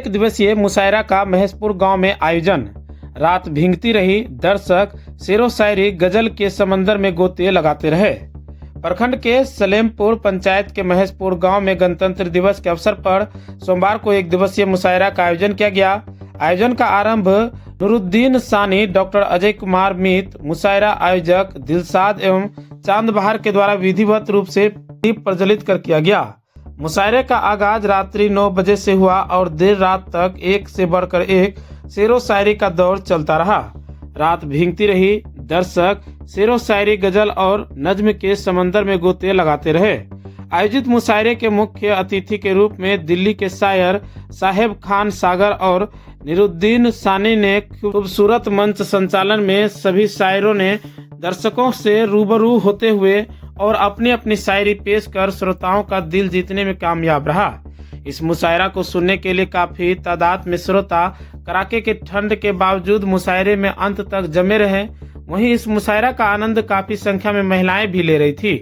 एक दिवसीय मुशायरा का महेशपुर गांव में आयोजन। रात भींगती रही, दर्शक शेरो शायरी गजल के समंदर में गोते लगाते रहे। प्रखंड के सलेमपुर पंचायत के महेशपुर गांव में गणतंत्र दिवस के अवसर पर सोमवार को एक दिवसीय मुशायरा का आयोजन किया गया। आयोजन का आरंभ नूरुद्दीन सानी, डॉक्टर अजय कुमार मीत, मुशायरा आयोजक दिलशाद एवं चांद बहार के द्वारा विधिवत रूप से दीप प्रज्वलित कर किया गया। मुशायरे का आगाज रात्रि 9 बजे से हुआ और देर रात तक एक से बढ़कर एक शेरो शायरी का दौर चलता रहा। रात भींगती रही, दर्शक शेरो शायरी गजल और नज्म के समंदर में गोते लगाते रहे। आयोजित मुशायरे के मुख्य अतिथि के रूप में दिल्ली के शायर साहेब खान सागर और नूरुद्दीन सानी ने खूबसूरत मंच संचालन में सभी शायरों ने दर्शकों से रूबरू होते हुए और अपनी अपनी शायरी पेश कर श्रोताओं का दिल जीतने में कामयाब रहा। इस मुशायरा को सुनने के लिए काफी तादाद में श्रोता कड़ाके के ठंड के बावजूद मुशायरे में अंत तक जमे रहे। वहीं इस मुशायरा का आनंद काफी संख्या में महिलाएं भी ले रही थी।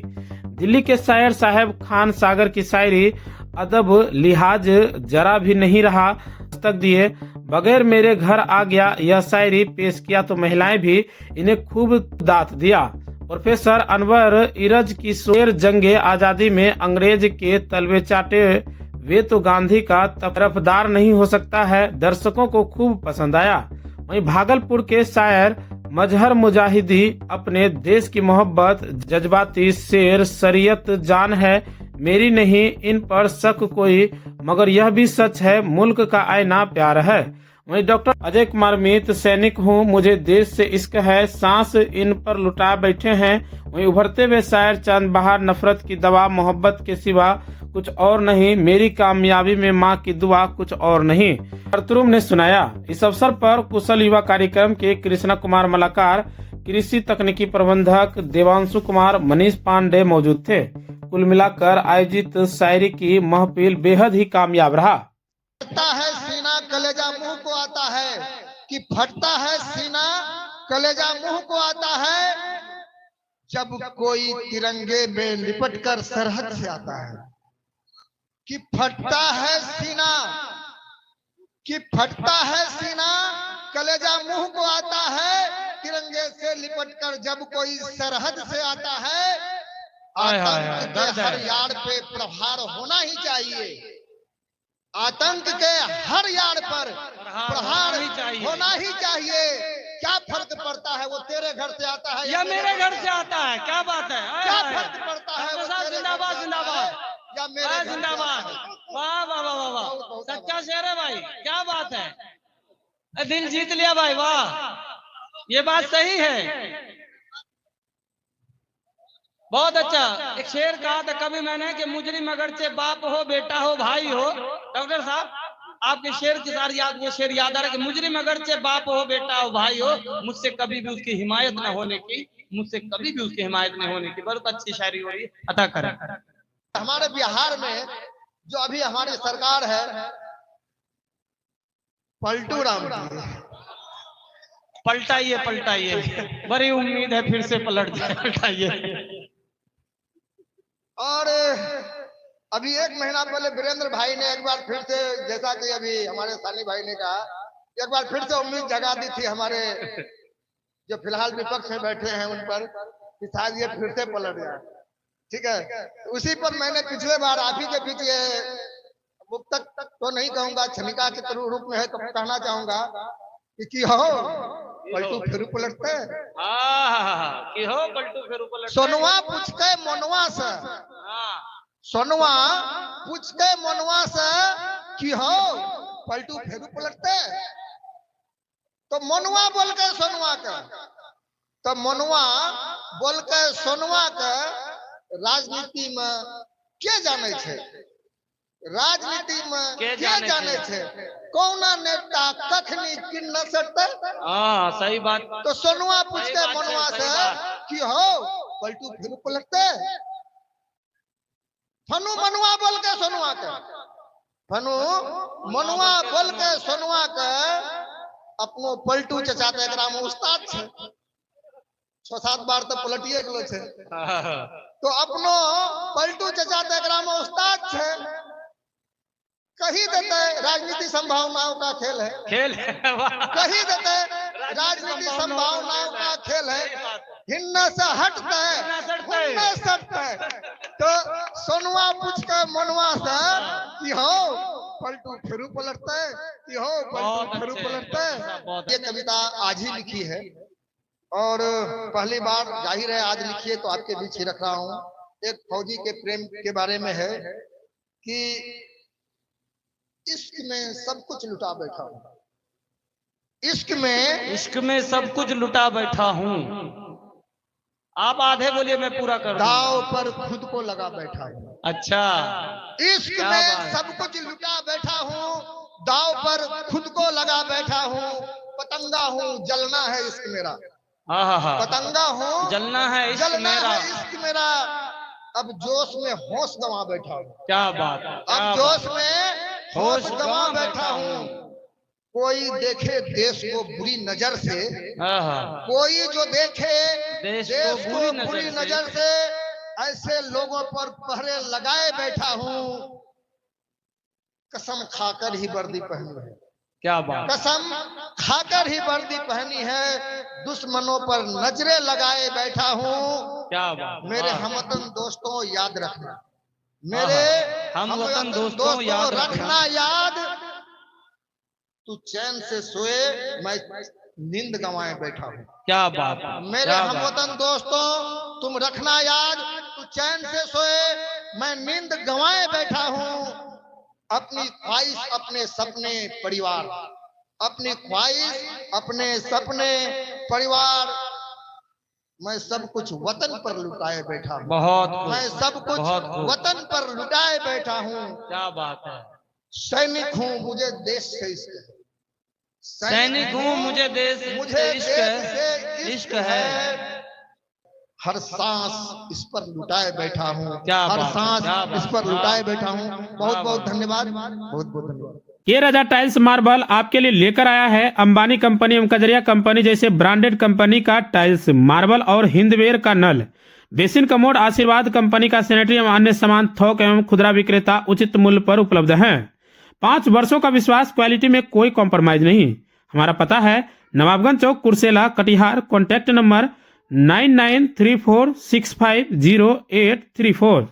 दिल्ली के शायर साहेब खान सागर की शायरी अदब लिहाज जरा भी नहीं रहा तक दिए बगैर मेरे घर आ गया, यह शायरी पेश किया तो महिलाएं भी इन्हें खूब दात दिया। प्रोफेसर अनवर इरज की शेर जंगे आजादी में अंग्रेज के तलवे चाटे वे तो गांधी का तरफदार नहीं हो सकता है, दर्शकों को खूब पसंद आया। वहीं भागलपुर के शायर मजहर मुजाहिदी अपने देश की मोहब्बत जज्बाती शेर शरीयत जान है मेरी नहीं इन पर शक कोई, मगर यह भी सच है मुल्क का आईना प्यार है। वहीं डॉक्टर अजय कुमार मीत सैनिक हूँ मुझे देश से इश्क है, सांस इन पर लुटा बैठे हैं। वहीं उभरते हुए शायर चांद बहार नफरत की दवा मोहब्बत के सिवा कुछ और नहीं, मेरी कामयाबी में माँ की दुआ कुछ और नहीं, अर्तुरुम ने सुनाया। इस अवसर पर कुशल युवा कार्यक्रम के कृष्णा कुमार मलाकार, कृषि तकनीकी प्रबंधक देवांशु कुमार, मनीष पांडे मौजूद थे। कुल मिलाकर आयोजित शायरी की महफिल बेहद ही कामयाब रहा। फटता है सीना कलेजा मुंह को आता है कि फटता है सीना कलेजा मुंह को आता है जब कोई तिरंगे में लिपट कर सरहद से आता है। कि फटता है सीना, कि फटता है सीना कलेजा मुंह को आता है तिरंगे से लिपट कर जब कोई सरहद से आता है। आतंक के हर यार्ड पे प्रहार होना ही चाहिए, आतंक के हर यार्ड पर प्रहार होना ही चाहिए। क्या फर्क पड़ता है वो तेरे घर से आता है या मेरे घर से आता है, क्या बात है। क्या फर्क पड़ता है वो तेरे जिंदाबाद जिंदाबाद या मेरे जिंदाबाद। वाह वाह वाह वाह, सच्चा शेर है भाई, क्या बात है। दिल जीत लिया भाई, वाह, ये बात सही है, बहुत अच्छा। एक शेर कहा था कभी मैंने कि मुजरिम अगर से बाप हो बेटा हो भाई हो। डॉक्टर साहब आपके शेर के साथ याद, वो शेर याद आ रहा है कि मुजरिम अगर से बाप हो बेटा हो भाई हो, मुझसे कभी भी उसकी हिमायत न होने की, मुझसे कभी भी उसकी हिमायत नहीं होने की। बहुत अच्छी शायरी हो रही है, अता करें। हमारे बिहार में जो अभी हमारी सरकार है पलटू राम की, पलटाइए पलटाइए, बड़ी उम्मीद है फिर से पलट जाए, पलटाइए। और अभी 1 महीना पहले वीरेंद्र भाई ने एक बार फिर से, जैसा कि अभी हमारे सानी भाई ने कहा, एक बार फिर से उम्मीद जगा दी थी हमारे जो फिलहाल विपक्ष में बैठे हैं उन पर कि शायद ये फिर से पलट जाए। ठीक है, उसी पर मैंने पिछले बार आप ही के बीच ये मुक्तक तो नहीं कहूंगा, क्षणिका के रूप में है तो कहना चाहूंगा कि हो पलटू फिर पलटते कि हो पलटू फिर पलटते। सोनवा पूछते मनवा से, सोनवा पूछते मनवा से कि हो पलटू फिर पलटते। तो मनवा बोल के सोनवा के, तो मनवा बोल के सोनवा के राजनीति में के जाने छे, राजनीति में के जाने छे, कौना नेता कखनी किन न सकते। हाँ सही बात। तो सोनवा पूछते मनवा से कि हो पलटू फिर पलटते। फनु मनुआ बोल के सोनवा के, फनु मनुआ बोल के सोनवा के अपनो पलटू चचा तो एकरा में उस्ताद छे, 6-7 बार तो पलटिए गेलो छे। तो अपनो पलटू चचा तो एकरा में उस्ताद छे। कही देते राजनीति संभावनाओं का खेल है, खेल है, वाह। कही देते राजनीति संभावनाओं का खेल है, हिन्ना से हटता है सटता है। तो सोनुआ पूछ के मनुआ से कि हो पलटू फिरू पलटता है, कि हो पलटू फिरू पलटता है। ये कविता आज ही लिखी है और पहली बार जाहिर है आज लिखी है तो आपके बीच ही रख रहा हूँ। एक फौजी के प्रेम के बारे में है कि इश्क में सब कुछ लुटा बैठा हूँ, इश्क में सब कुछ लुटा बैठा हूँ। आप आधे बोलिए, मैं पूरा कर दूंगा। दाव पर खुद को लगा बैठा हूँ। अच्छा, इश्क में सब कुछ लुटा बैठा हूँ, दाव पर खुद को लगा बैठा हूँ। पतंगा हूँ जलना है इश्क मेरा, पतंगा हूँ जलना है इश्क मेरा। अब जोश में होश गंवा बैठा हूँ। क्या बात, अब जोश में होश गंवा बैठा हूँ। कोई देखे देश को बुरी नजर से, कोई जो देखे देश को बुरी नजर से, ऐसे लोगों पर पहरे लगाए बैठा हूँ। कसम खाकर ही वर्दी पहनी है, क्या बात, कसम खाकर ही वर्दी पहनी है। दुश्मनों पर नजरें लगाए बैठा हूँ। क्या बात। मेरे हमवतन दोस्तों याद रखना, मेरे हमवतन दोस्तों याद रखना याद। तू चैन से सोए मैं नींद गंवाए बैठा हूँ। क्या बात, मेरे हमवतन दोस्तों तुम रखना याद। तू चैन से सोए मैं नींद गंवाए बैठा हूँ। अपनी ख्वाहिश अपने सपने परिवार, अपनी ख्वाहिश अपने सपने परिवार, मैं सब कुछ वतन पर लुटाए बैठा हूँ। मैं सब कुछ वतन पर लुटाए बैठा हूँ। क्या बात है। सैनिक हूँ मुझे देश से इश्क है, सैनिक हूँ मुझे देश से इश्क है। हर सांस इस पर लुटाए बैठा हूँ, हर सांस इस पर लुटाए बैठा हूँ। बहुत बहुत धन्यवाद, बहुत बहुत धन्यवाद। के राजा टाइल्स मार्बल आपके लिए लेकर आया है अंबानी कंपनी एवं कजरिया कंपनी जैसे ब्रांडेड कंपनी का टाइल्स मार्बल और हिंदवेयर का नल, बेसिन कमोड, आशीर्वाद कंपनी का सैनिटरी एवं अन्य सामान थोक एवं खुदरा विक्रेता उचित मूल्य पर उपलब्ध हैं। 5 वर्षों का विश्वास, क्वालिटी में कोई कॉम्प्रोमाइज नहीं। हमारा पता है नवाबगंज चौक, कुर्सेला, कटिहार। Contact number 9934650834।